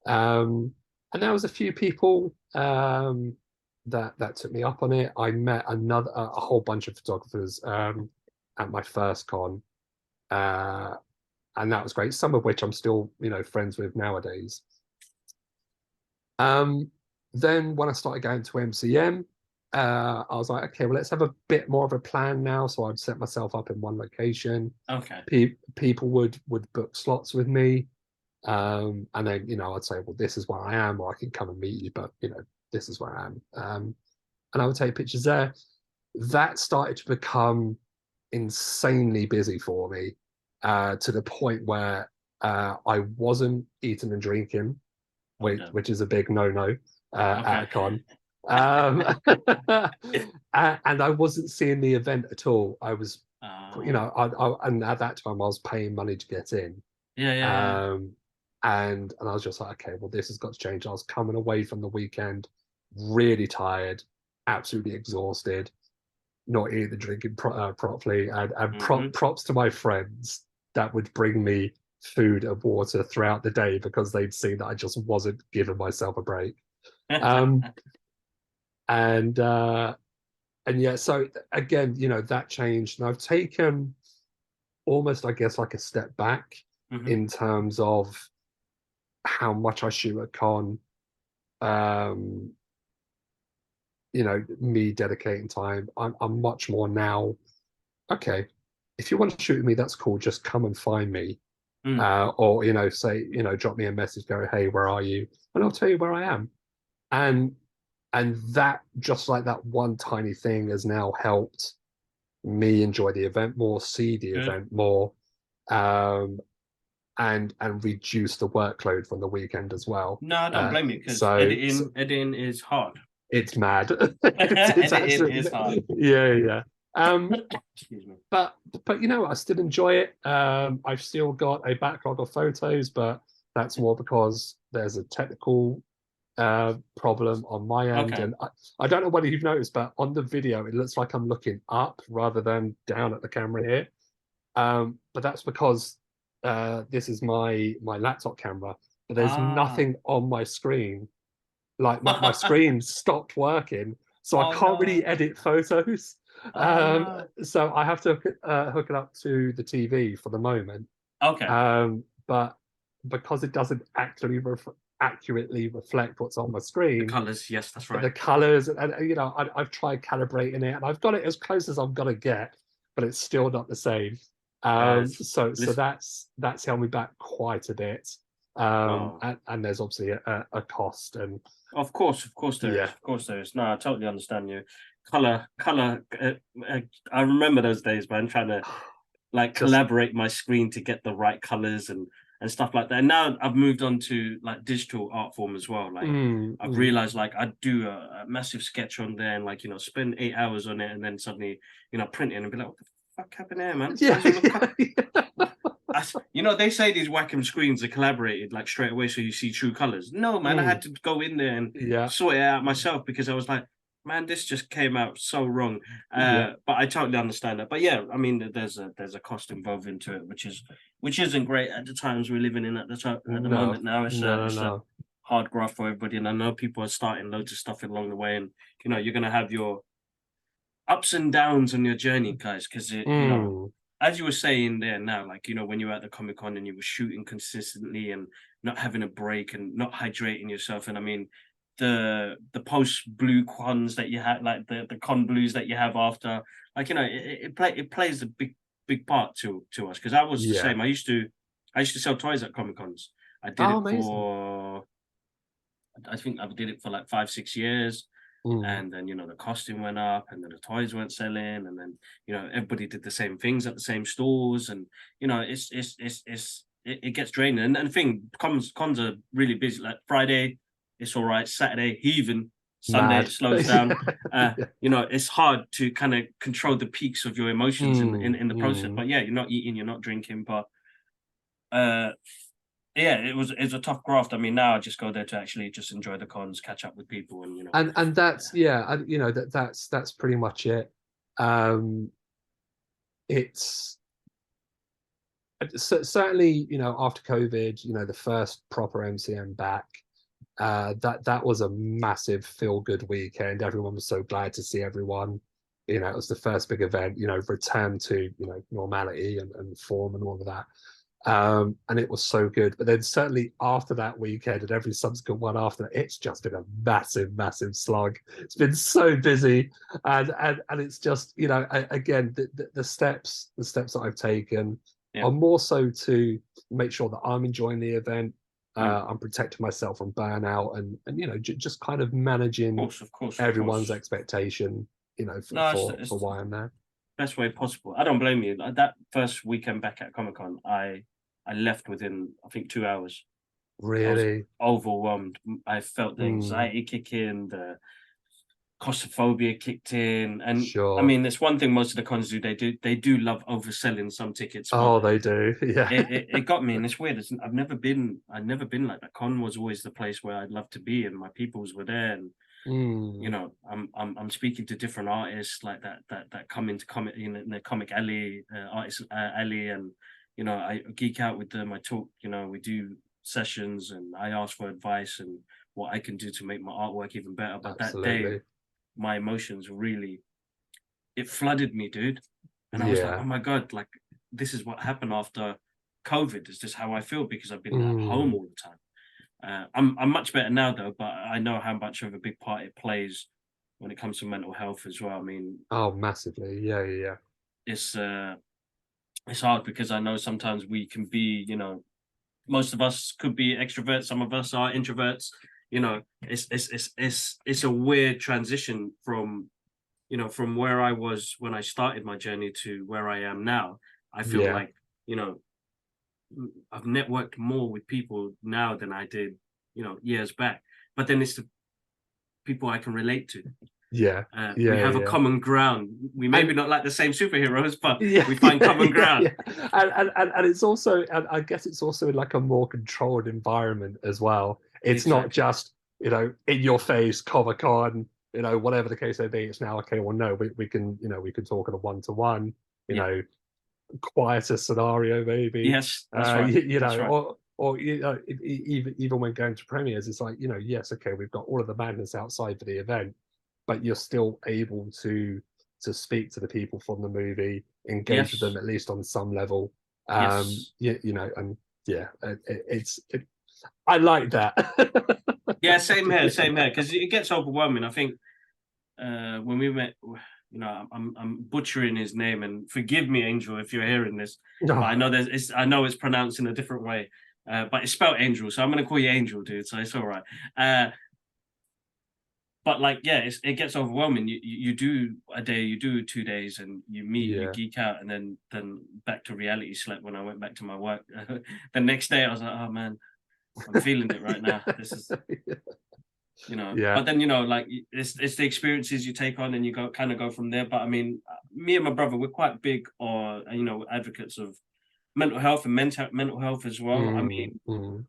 And there was a few people that took me up on it. I met a whole bunch of photographers at my first con, and that was great. Some of which I'm still friends with nowadays. Then when I started going to MCM, I was like, okay, well, let's have a bit more of a plan now. So I'd set myself up in one location. Okay. People would book slots with me. And then, I'd say, well, this is where I am, or I can come and meet you, but, this is where I am. And I would take pictures there. That started to become insanely busy for me, to the point where I wasn't eating and drinking, which is a big no-no at a con. And I wasn't seeing the event at all. I was, and at that time I was paying money to get in. Yeah. And I was just like, okay, well, this has got to change. I was coming away from the weekend really tired, absolutely exhausted, not eating and drinking properly, and props to my friends that would bring me food and water throughout the day because they'd seen that I just wasn't giving myself a break. And yeah, so again, that changed, and I've taken almost, I guess, like a step back in terms of how much I shoot at con. Me dedicating time. I'm much more now. Okay, if you want to shoot with me, that's cool. Just come and find me. Or say, drop me a message, go, hey, where are you? And I'll tell you where I am. And that, just like that one tiny thing, has now helped me enjoy the event more, see the event more, and reduce the workload from the weekend as well. No, I don't blame you, because editing is hard. It's mad. it's editing is hard. Yeah. Excuse me. But I still enjoy it. I've still got a backlog of photos, but that's more because there's a technical problem on my end. Okay. And I don't know whether you've noticed, but on the video it looks like I'm looking up rather than down at the camera here. But that's because this is my laptop camera, but there's nothing on my screen. Like my screen stopped working, so I can't really edit photos. So I have to hook it up to the TV for the moment. Okay. But because it doesn't actually accurately reflect what's on my screen, the colors, yes, that's right. The colors, and I've tried calibrating it, and I've got it as close as I'm gonna get, but it's still not the same. So that's held me back quite a bit. And there's obviously a cost, and of course there is. No, I totally understand you. Color. I remember those days, man, trying to like collaborate my screen to get the right colors and stuff like that. And now I've moved on to like digital art form as well. Like I've realized, like, I do a massive sketch on there and, like, spend 8 hours on it, and then suddenly print it and be like, what the fuck happened there, man? They say these Wacom screens are collaborated like straight away, so you see true colors. No, man, I had to go in there and sort it out myself, because I was like, man, this just came out so wrong. But I totally understand that. But yeah, I mean, there's a cost involved into it, which isn't great at the times we're living in at the moment now. It's a hard graft for everybody, and I know people are starting loads of stuff along the way, and you're gonna have your ups and downs on your journey, guys, because as you were saying there now, like, when you were at the Comic-Con and you were shooting consistently and not having a break and not hydrating yourself, and I mean, the post blue cons that you had, like the con blues that you have after, like, it plays a big part to us, because I was the same. I used to sell toys at Comic-Cons. I did it for, I think I did it for like 5-6 years. and then the costume went up, and then the toys weren't selling, and then everybody did the same things at the same stores, and it gets draining. And the thing, cons are really busy. Like Friday, it's all right. Saturday, heaving. Sunday, Mad. it slows down. Yeah. It's hard to kind of control the peaks of your emotions in the process. But yeah, you're not eating, you're not drinking, but uh yeah, it was a tough graft. I mean, now I just go there to actually just enjoy the cons, catch up with people, and And that's, yeah, and that's pretty much it. Um it's certainly, after COVID, the first proper MCM back, that was a massive feel good weekend. Everyone was so glad to see everyone. It was the first big event, return to normality and form and all of that. And it was so good. But then certainly after that weekend and every subsequent one after that, it's just been a massive, massive slog. It's been so busy, and it's just, again, the steps that I've taken yeah. are more so to make sure that I'm enjoying the event. Mm. I'm protecting myself from burnout, and just kind of managing Of course, of everyone's course. expectation, No, for why I'm there. best way possible. I don't blame you. Like, that first weekend back at Comic Con, I left within, I think, 2 hours. I was Really. overwhelmed. I felt the Mm, anxiety kick in, the claustrophobia kicked in, and I sure. mean, there's one thing most of the cons do. They do love overselling some tickets, but Oh, they do. Yeah. it got me, and it's weird. I've never been like that. Con was always the place where I'd love to be, and my peoples were there, and Mm, I'm speaking to different artists like that come into comic, in the comic alley, artist alley, and I geek out with them. I talk, we do sessions, and I ask for advice and what I can do to make my artwork even better. But that day, absolutely. my emotions really, it flooded me, dude, and I was like, Yeah. oh my god, like this is what happened after COVID. Is just how I feel because I've been at home Mm. all the time. I'm much better now though, but I know how much of a big part it plays when it comes to mental health as well. I mean, Oh, massively. Yeah, yeah, yeah. it's uh, it's hard because I know sometimes we can be, most of us could be extroverts, some of us are introverts. It's a weird transition from from where I was when I started my journey to where I am now. I feel Yeah. like you know I've networked more with people now than I did, years back. But then it's the people I can relate to. Yeah. We Yeah, have a yeah. common ground. We maybe And not like the same superheroes, but yeah, we find yeah, common yeah, ground. yeah. And it's also, and I guess it's also in like a more controlled environment as well. It's not Exactly. just, in your face, Comic Con, whatever the case may be. It's now, okay, well, no, we can, we can talk on a one-to-one, you Yeah. know, quieter scenario maybe. Yes, that's right. That's right. Or even when going to premieres, it's like, yes, okay, we've got all of the madness outside for the event, but you're still able to speak to the people from the movie, engage with them Yes. at least on some level. Yes. And yeah, I like that. Yeah, same here, Yeah. same here. Because it gets overwhelming. I think when we met, I'm butchering his name, and forgive me, Angel, if you're hearing this, but No, I know it's pronounced in a different way, but it's spelled Angel, so I'm gonna call you Angel, dude. So it's all right. Uh, but like, yeah, it gets overwhelming. You do a day, you do 2 days, and you meet, you yeah. geek out, and then back to reality slept when I went back to my work. The next day, I was like, oh man, I'm feeling it right now. This is Yeah. but then like it's the experiences you take on and you go kind of go from there. But I mean, me and my brother, we're quite big or advocates of mental health and mental health as well. I Mm, mean, mm,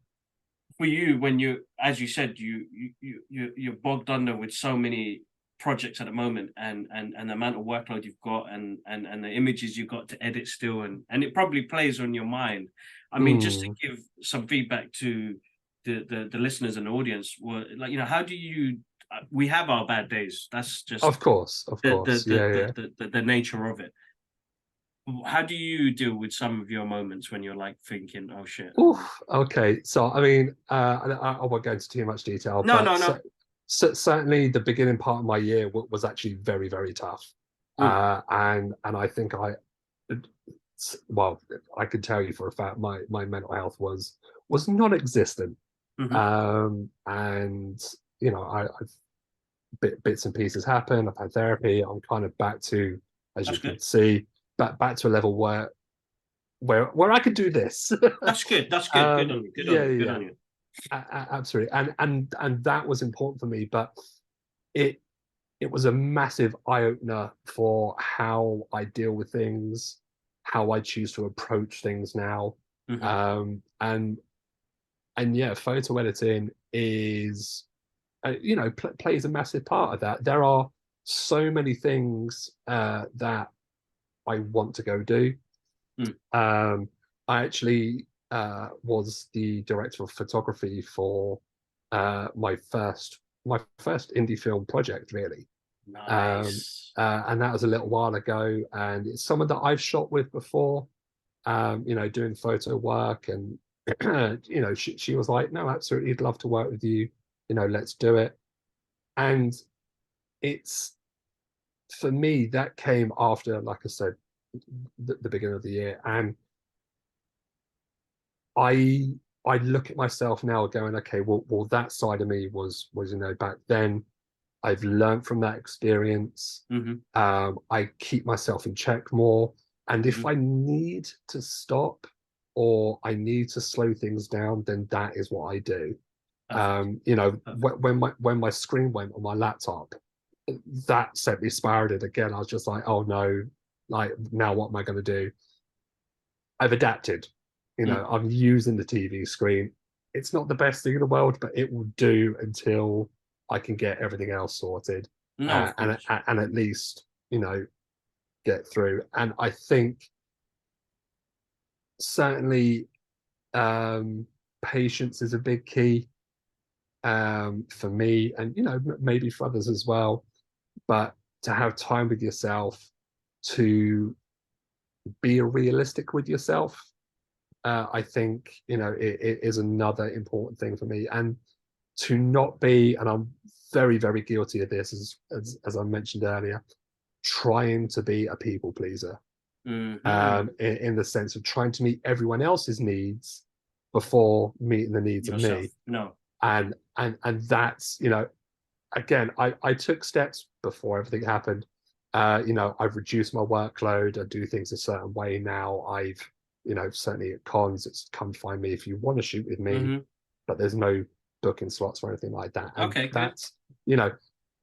for you, when you, as you said, you're bogged under with so many projects at the moment, and the amount of workload you've got, and the images you've got to edit still, and it probably plays on your mind. I mean, just to mm. give some feedback to the listeners and the audience, were like, how do you, we have our bad days, that's just Of course, of the the course. the Yeah, the yeah. the nature of it. How do you deal with some of your moments when you're like thinking, oh shit, Oof. Okay. So, I mean, I won't go into too much detail, no, but no, no. certainly the beginning part of my year was actually very, very tough. Mm, And I think well, I can tell you for a fact, my mental health was non-existent. hmm And I bits and pieces happen. I've had therapy. I'm kind of back to, as you That's can good. see, back to a level where I could do this. That's good. That's good. Good on you. Good on Yeah, you. Good yeah, on you. absolutely. And that was important for me, but it it was a massive eye opener for how I deal with things, how I choose to approach things now. Hmm. Um, and yeah, photo editing is plays a massive part of that. There are so many things that I want to go do. Mm. I actually was the director of photography for my first indie film project, really. Um, Nice. and that was a little while ago, and it's someone that I've shot with before. Doing photo work, and she was like, "No, absolutely, I'd love to work with you. Let's do it." And it's for me that came after, like I said, the beginning of the year, and I I look at myself now going, okay, well that side of me was back then. I've learned from that experience. Hmm. I keep myself in check more, and if Hmm. I need to stop or I need to slow things down, then that is what I do. Perfect. Perfect. When my screen went on my laptop, that sent me spiraling again. I was just like, oh no, like now what am I going to do? I've adapted. Mm. I'm using the TV screen. It's not the best thing in the world, but it will do until I can get everything else sorted, No, of course. and at least get through. And I think certainly patience is a big key for me, and maybe for others as well. But to have time with yourself, to be realistic with yourself, I think it is another important thing for me, and to not be, and I'm very very guilty of this, as I mentioned earlier, trying to be a people pleaser, Hmm. in the sense of trying to meet everyone else's needs before meeting the needs of Yourself. me, No. and that's again, I took steps before everything happened. I've reduced my workload. I do things a certain way now. I've, certainly at cons, it's come find me if you want to shoot with me, Hmm. but there's no booking slots or anything like that. And Okay, good. you know,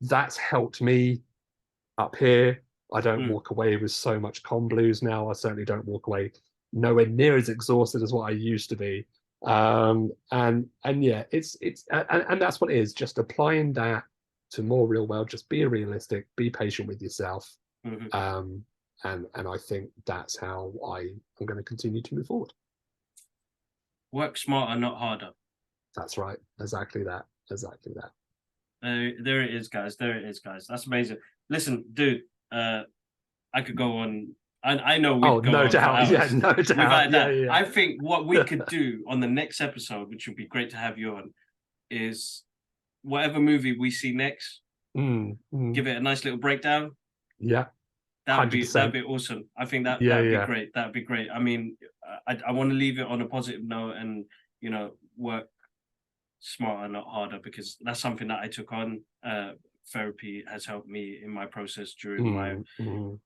that's helped me up here. I don't Mm. walk away with so much con blues now. I certainly don't walk away nowhere near as exhausted as what I used to be. And yeah, and that's what it is. Just applying that to more real world. Just be realistic. Be patient with yourself. Hmm. And I think that's how I am going to continue to move forward. Work smarter, not harder. That's right. Exactly that. Exactly that. There it is, guys. There it is, guys. That's amazing. Listen, dude, I could go on. I know Oh, we'd go no on for doubt. Yeah, hours. no doubt. Without Yeah, that, yeah. I think what we could do on the next episode, which would be great to have you on, is whatever movie we see next, Mm. give it a nice little breakdown. Yeah, That'd 100%. be awesome. I think that Yeah, that'd be yeah. great. That'd be great. I mean, I want to leave it on a positive note and work smarter, not harder, because that's something that I took on. Therapy has helped me in my process during my Mm.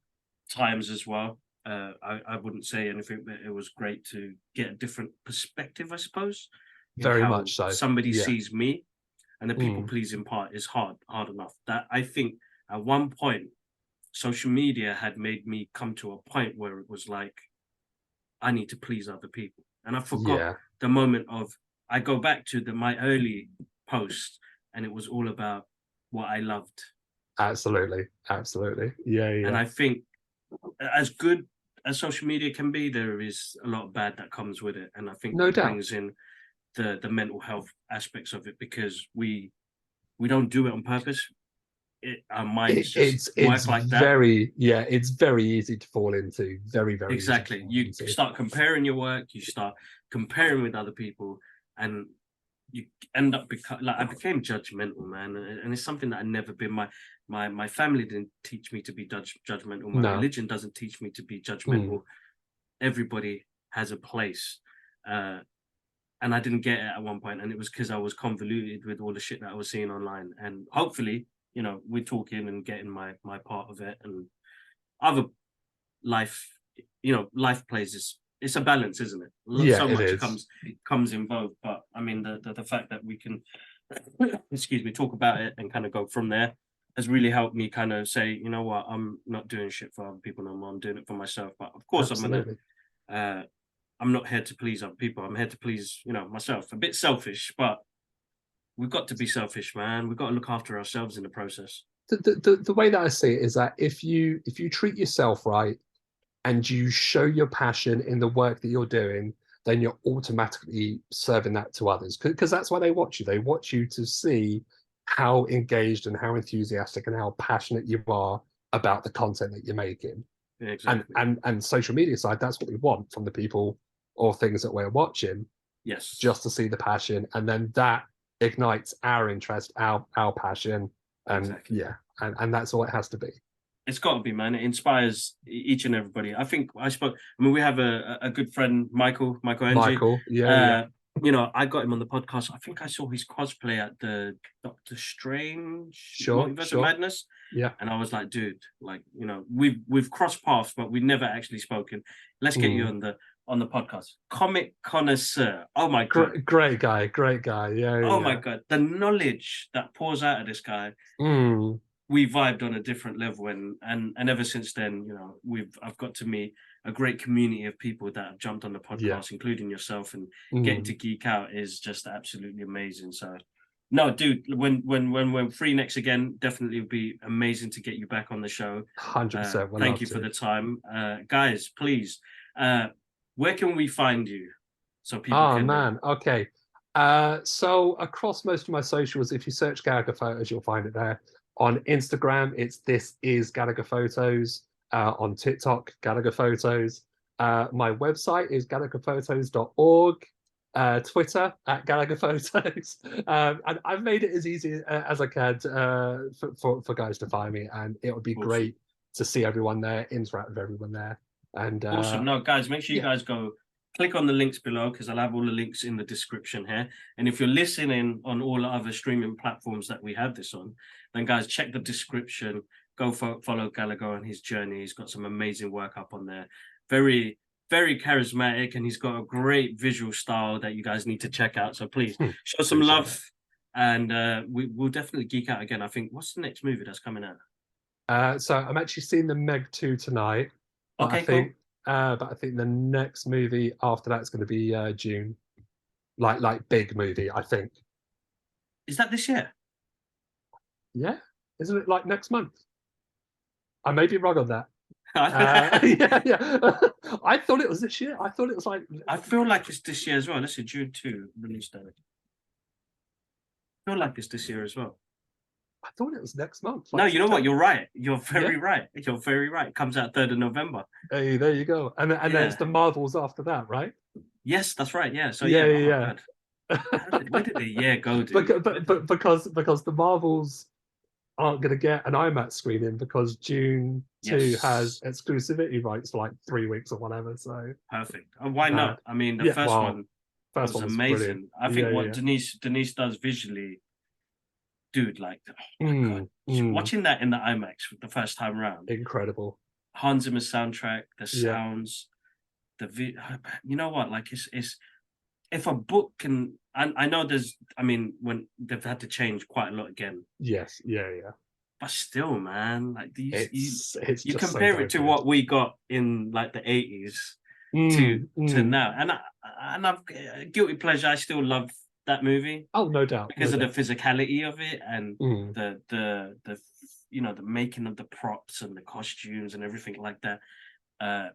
times as well. I wouldn't say anything, but it was great to get a different perspective, I suppose, in Very how much so. somebody Yeah. sees me. And the people Mm. pleasing part is hard enough. That I think at one point, social media had made me come to a point where it was like, I need to please other people. And I forgot Yeah, the moment of, I go back to my early post, and it was all about what I loved. absolutely. Absolutely. Yeah, And yeah. I think as good as social media can be, there is a lot of bad that comes with it. And I think No it doubt. brings in the mental health aspects of it, because we don't do it on purpose. Our minds just It's work like that. very, yeah, it's very easy to fall into. Very, very easy to Exactly. fall You into. start comparing your work, you start comparing with other people, and you end up like, I became judgmental, man, and it's something that I never been. My family didn't teach me to be judgmental. My No. religion doesn't teach me to be Mm. judgmental. Everybody has a place, uh, and I didn't get it at one point, and it was because I was convoluted with all the shit that I was seeing online. And hopefully, you know, we're talking and getting my part of it, and other life, you know, life plays it's a balance, isn't it? Yeah, So it much is. comes involved, but I mean, the fact that we can, excuse me, talk about it and kind of go from there has really helped me kind of say, you know what, I'm not doing shit for other people no more. I'm doing it for myself. But of course, Absolutely. uh, I'm not here to please other people. I'm here to please, you know, myself. A bit selfish, but we've got to be selfish, man. We've got to look after ourselves in the process. The way that I see it is that if you treat yourself right and you show your passion in the work that you're doing, then you're automatically serving that to others, because that's why they watch you. They watch you to see how engaged and how enthusiastic and how passionate you are about the content that you're making. Yeah, And exactly. and social media side, that's what we want from the people or things that we're watching, Yes, just to see the passion, and then that ignites our interest, our passion, and exactly. yeah, and that's all it has to be. It's got to be, man. It inspires each and everybody. I think I spoke. I mean, we have a good friend, Michael Ng. Michael, yeah, yeah, Uh, you know, I got him on the podcast. I think I saw his cosplay at the Doctor Strange sure, Multiverse of sure, Madness, yeah. and I was like, dude, like, you know, we've crossed paths, but we've never actually spoken. Let's get you Mm. on the podcast. Comic connoisseur. Oh my god. Great guy, great guy. Yeah, Oh my yeah. god. The knowledge that pours out of this guy, Mm, we vibed on a different level, and ever since then, you know, I've got to meet a great community of people that have jumped on the yeah. podcast, including yourself, and getting Mm, to geek out is just absolutely amazing. So no, dude, when we're free next again, definitely would be amazing to get you back on the show. 100%. We'd Thank love you for to. the time. Guys, please, where can we find you so people Oh can man. Okay. So across most of my socials, if you search Gallagher Photos, you'll find it there. On Instagram, it's This Is Gallagher Photos. On TikTok, Gallagher Photos. My website is gallagherphotos.org. Twitter at Gallagher Photos. And I've made it as easy as I can for guys to find me, and it would be awesome. great to see everyone there, interact with everyone there, and Awesome. No, guys, make sure you yeah, guys go click on the links below because I'll have all the links in the description here. And if you're listening on all the other streaming platforms that we have this on, then guys, check the description. Go follow Gallagher on his journey. He's got some amazing work up on there. Very, very charismatic, and he's got a great visual style that you guys need to check out. So please show some appreciate it. love, and we'll definitely geek out again. I think what's the next movie that's coming out? So I'm actually seeing the Meg 2 tonight, but I Okay, cool. think but I think the next movie after that's going to be June, like big movie. I think, Is that this year? yeah, isn't it like next month? I may be wrong on that. Yeah, yeah. I thought it was this year. I thought it was like I feel like it's this year as well. Let's see, June 2 release date. I feel like it's this year as well. I thought it was next month, No, like you know what? September. You're right. You're Yeah. very right. You're very right. It comes out 3rd of November. Hey, there you go. And then it's Yeah. the Marvels after that, right? Yes, that's right. Yeah. So Yeah, yeah. Oh my yeah, god. yeah. Where did the year go, dude? But because the Marvels aren't going to get an IMAX screening because June 2 has Yes. exclusivity rights for like 3 weeks or whatever. So Perfect. And why uh, not? I mean, the yeah, first well, one first was one was brilliant. amazing. I Yeah, think what yeah. Denise does visually, dude, like, oh my god, Mm, watching that in the IMAX for the first time around, incredible. Hans Zimmer's soundtrack, the Yeah. sounds, you know what? Like, it's if a book can, and I know I mean, when they've had to change quite a lot again, Yes. Yeah, yeah. but still, man, like It's you just so compare very it to good. what we got in like the 80s to Mm, mm. now, and I've guilty pleasure. I still love that movie Oh, no doubt, because no of the doubt. physicality of it and Mm. the you know, the making of the props and the costumes and everything like that. Uh,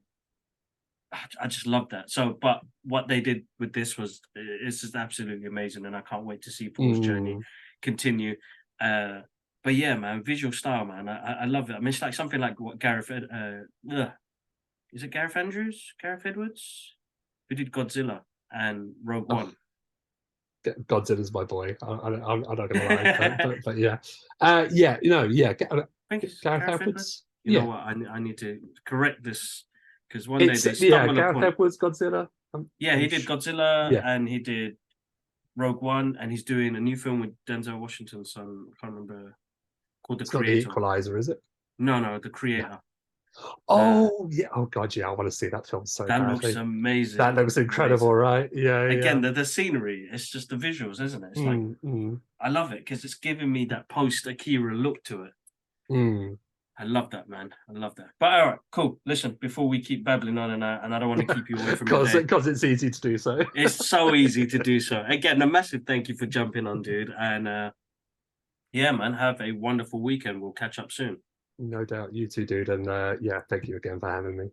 I just love that. So, but what they did with this was it's just absolutely amazing, and I can't wait to see Paul's journey Mm. continue. Uh, but yeah, man, visual style, man, I love it. I mean, it's like something like what is it Gareth Andrews, Gareth Edwards, who did Godzilla and Rogue Oh, One. Godzilla's my boy. I'm not gonna lie, I but yeah, yeah, yeah. think it's Gareth Gareth Edwards. Edwards. You know Yeah, what? I need to correct this because one day it's they yeah. stumble Gareth upon. Edwards, Godzilla. Yeah, he did Godzilla Yeah. and he did Rogue One, and he's doing a new film with Denzel Washington's son. I can't remember. called The It's not The Creator. Equalizer, is it? No, The Yeah. Creator. Oh yeah. Oh god, yeah. I want to see that film so That looks badly. That amazing. looks incredible, right? Yeah, yeah. Again, the scenery, it's just the visuals, isn't it? It's like, Mm. I love it because it's giving me that post Akira look to it. Mm. I love that, man. I love that. But all right, cool. Listen, before we keep babbling on, and I don't want to keep you away from your day. Because it's easy to do so. It's so easy to do so. Again, a massive thank you for jumping on, dude. And yeah, man, have a wonderful weekend. We'll catch up soon. No doubt. You too, dude. And yeah, thank you again for having me.